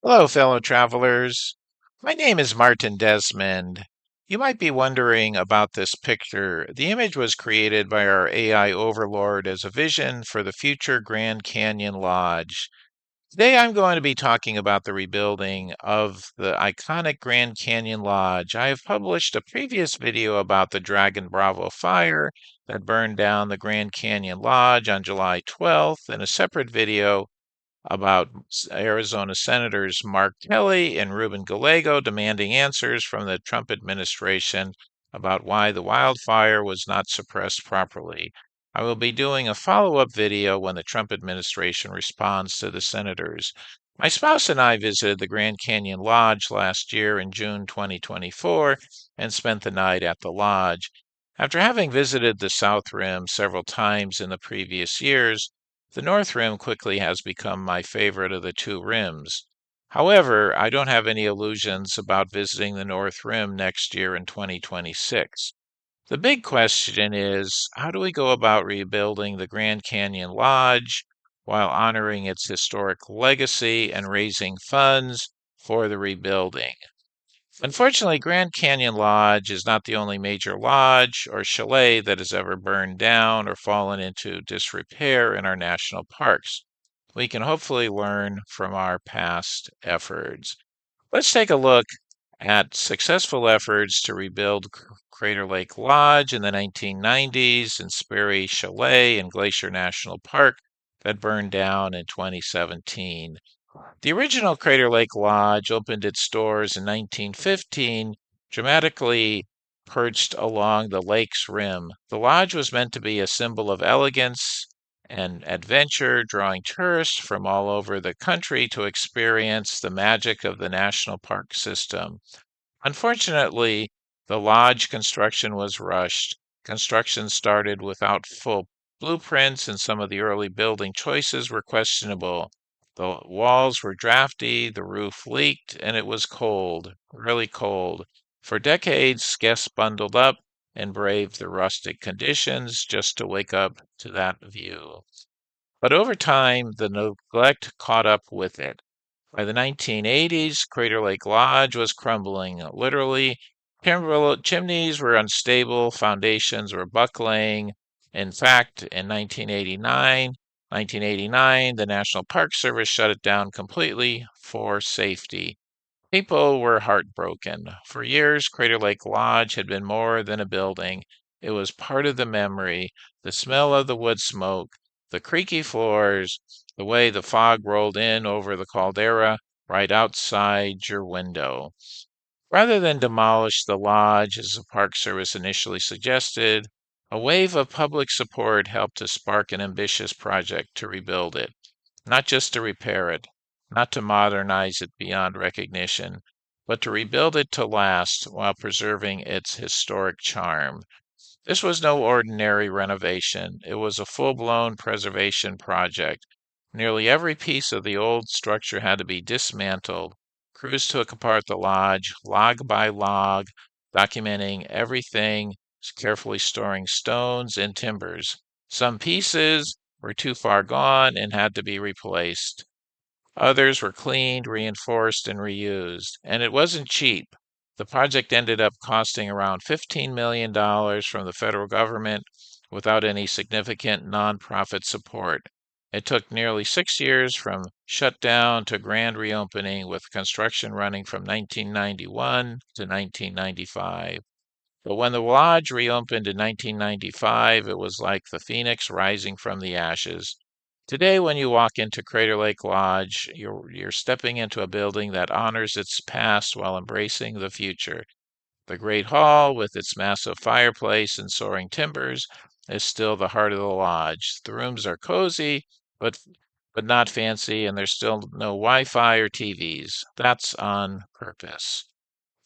Hello, fellow travelers. My name is Martin Desmond. You might be wondering about this picture. The image was created by our AI overlord as a vision for the future Grand Canyon Lodge. Today I'm going to be talking about the rebuilding of the iconic Grand Canyon Lodge. I have published a previous video about the Dragon Bravo fire that burned down the Grand Canyon Lodge on July 12th, and a separate video about Arizona Senators Mark Kelly and Ruben Gallego demanding answers from the Trump administration about why the wildfire was not suppressed properly. I will be doing a follow-up video when the Trump administration responds to the senators. My spouse and I visited the Grand Canyon Lodge last year in June 2024 and spent the night at the lodge. After having visited the South Rim several times in the previous years, the North Rim quickly has become my favorite of the two rims. However, I don't have any illusions about visiting the North Rim next year in 2026. The big question is, how do we go about rebuilding the Grand Canyon Lodge while honoring its historic legacy and raising funds for the rebuilding? Unfortunately, Grand Canyon Lodge is not the only major lodge or chalet that has ever burned down or fallen into disrepair in our national parks. We can hopefully learn from our past efforts. Let's take a look at successful efforts to rebuild Crater Lake Lodge in the 1990s and Sperry Chalet in Glacier National Park that burned down in 2017. The original Crater Lake Lodge opened its doors in 1915, dramatically perched along the lake's rim. The lodge was meant to be a symbol of elegance and adventure, drawing tourists from all over the country to experience the magic of the national park system. Unfortunately, the lodge construction was rushed. Construction started without full blueprints, and some of the early building choices were questionable. The walls were drafty, the roof leaked, and it was cold, really cold. For decades, guests bundled up and braved the rustic conditions just to wake up to that view. But over time, the neglect caught up with it. By the 1980s, Crater Lake Lodge was crumbling. Literally, chimneys were unstable, foundations were buckling. In fact, in 1989, the National Park Service shut it down completely for safety. People were heartbroken. For years, Crater Lake Lodge had been more than a building. It was part of the memory, the smell of the wood smoke, the creaky floors, the way the fog rolled in over the caldera right outside your window. Rather than demolish the lodge, as the Park Service initially suggested, a wave of public support helped to spark an ambitious project to rebuild it. Not just to repair it, not to modernize it beyond recognition, but to rebuild it to last while preserving its historic charm. This was no ordinary renovation. It was a full-blown preservation project. Nearly every piece of the old structure had to be dismantled. Crews took apart the lodge, log by log, documenting everything, carefully storing stones and timbers. Some pieces were too far gone and had to be replaced. Others were cleaned, reinforced, and reused. And it wasn't cheap. The project ended up costing around $15 million from the federal government without any significant nonprofit support. It took nearly 6 years from shutdown to grand reopening, with construction running from 1991 to 1995. But when the lodge reopened in 1995, it was like the phoenix rising from the ashes. Today, when you walk into Crater Lake Lodge, you're stepping into a building that honors its past while embracing the future. The Great Hall, with its massive fireplace and soaring timbers, is still the heart of the lodge. The rooms are cozy, but not fancy, and there's still no Wi-Fi or TVs. That's on purpose.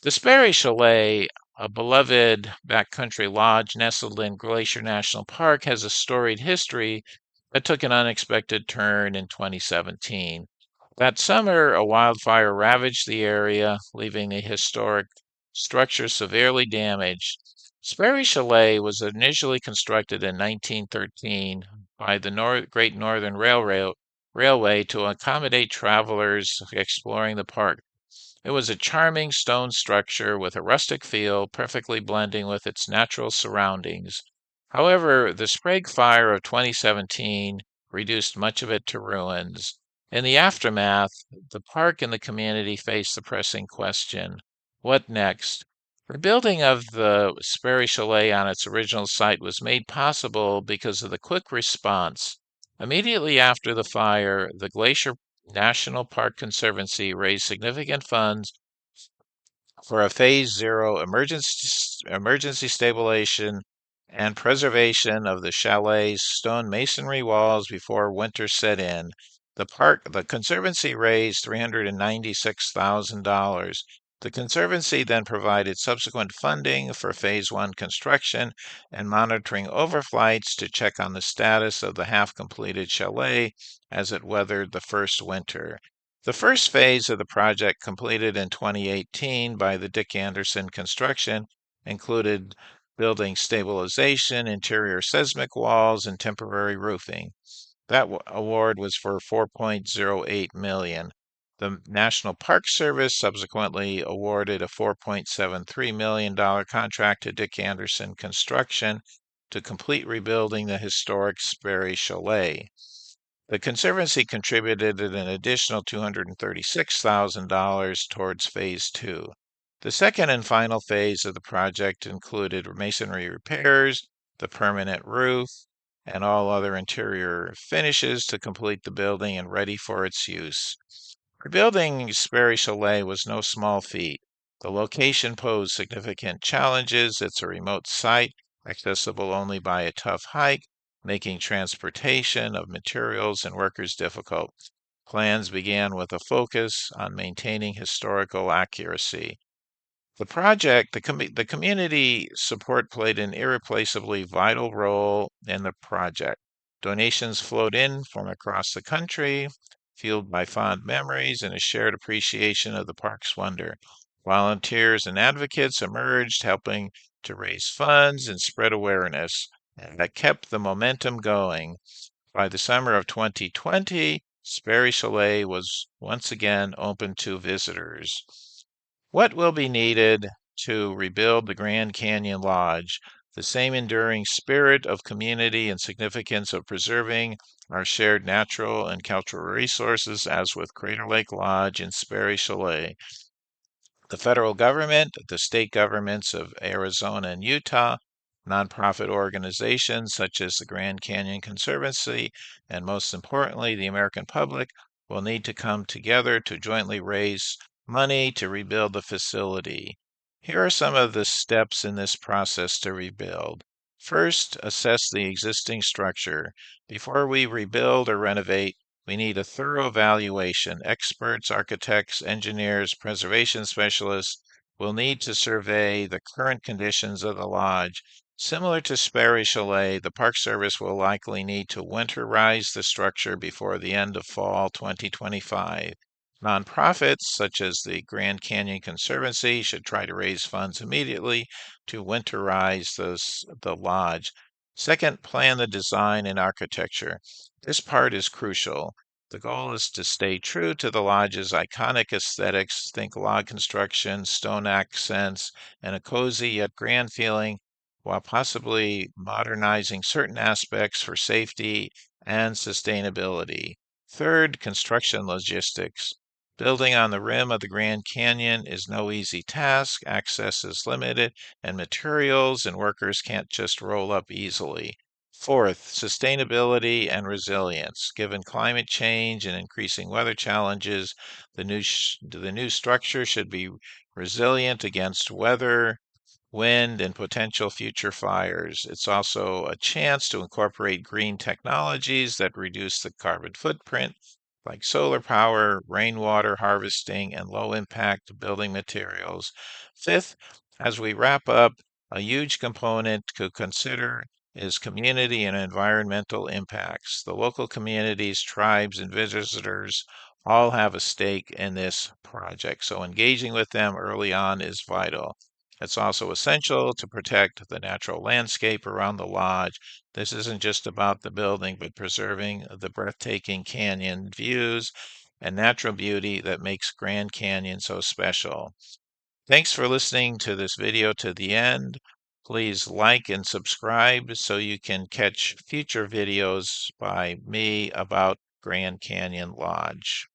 The Sperry Chalet, a beloved backcountry lodge nestled in Glacier National Park, has a storied history that took an unexpected turn in 2017. That summer, a wildfire ravaged the area, leaving the historic structure severely damaged. Sperry Chalet was initially constructed in 1913 by the Great Northern Railroad railway to accommodate travelers exploring the park. It was a charming stone structure with a rustic feel, perfectly blending with its natural surroundings. However, the Sprague fire of 2017 reduced much of it to ruins. In the aftermath, the park and the community faced the pressing question, what next? Rebuilding of the Sperry Chalet on its original site was made possible because of the quick response. Immediately after the fire, the Glacier National Park Conservancy raised significant funds for a phase zero emergency stabilization and preservation of the chalet's stone masonry walls before winter set in. The conservancy raised $396,000. The conservancy then provided subsequent funding for phase one construction and monitoring overflights to check on the status of the half completed chalet as it weathered the first winter. The first phase of the project, completed in 2018 by the Dick Anderson Construction, included building stabilization, interior seismic walls, and temporary roofing. That award was for $4.08 million. The National Park Service subsequently awarded a $4.73 million contract to Dick Anderson Construction to complete rebuilding the historic Sperry Chalet. The Conservancy contributed an additional $236,000 towards phase two. The second and final phase of the project included masonry repairs, the permanent roof, and all other interior finishes to complete the building and ready for its use. Rebuilding Sperry Chalet was no small feat. The location posed significant challenges. It's a remote site, accessible only by a tough hike, making transportation of materials and workers difficult. Plans began with a focus on maintaining historical accuracy. The community support played an irreplaceably vital role in the project. Donations flowed in from across the country, fueled by fond memories and a shared appreciation of the park's wonder. Volunteers and advocates emerged, helping to raise funds and spread awareness, and that kept the momentum going. By the summer of 2020, Sperry Chalet was once again open to visitors. What will be needed to rebuild the Grand Canyon Lodge? The same enduring spirit of community and significance of preserving our shared natural and cultural resources as with Crater Lake Lodge and Sperry Chalet. The federal government, the state governments of Arizona and Utah, nonprofit organizations such as the Grand Canyon Conservancy, and most importantly, the American public will need to come together to jointly raise money to rebuild the facility. Here are some of the steps in this process to rebuild. First, assess the existing structure. Before we rebuild or renovate, we need a thorough evaluation. Experts, architects, engineers, preservation specialists will need to survey the current conditions of the lodge. Similar to Sperry Chalet, the Park Service will likely need to winterize the structure before the end of fall 2025. Nonprofits such as the Grand Canyon Conservancy should try to raise funds immediately to winterize the lodge. Second, plan the design and architecture. This part is crucial. The goal is to stay true to the lodge's iconic aesthetics, think log construction, stone accents, and a cozy yet grand feeling, while possibly modernizing certain aspects for safety and sustainability. Third, construction logistics. Building on the rim of the Grand Canyon is no easy task. Access is limited, and materials and workers can't just roll up easily. Fourth, sustainability and resilience. Given climate change and increasing weather challenges, the new structure should be resilient against weather, wind, and potential future fires. It's also a chance to incorporate green technologies that reduce the carbon footprint, like solar power, rainwater harvesting, and low impact building materials. Fifth, as we wrap up, a huge component to consider is community and environmental impacts. The local communities, tribes, and visitors all have a stake in this project, so engaging with them early on is vital. It's also essential to protect the natural landscape around the lodge. This isn't just about the building, but preserving the breathtaking canyon views and natural beauty that makes Grand Canyon so special. Thanks for listening to this video to the end. Please like and subscribe so you can catch future videos by me about Grand Canyon Lodge.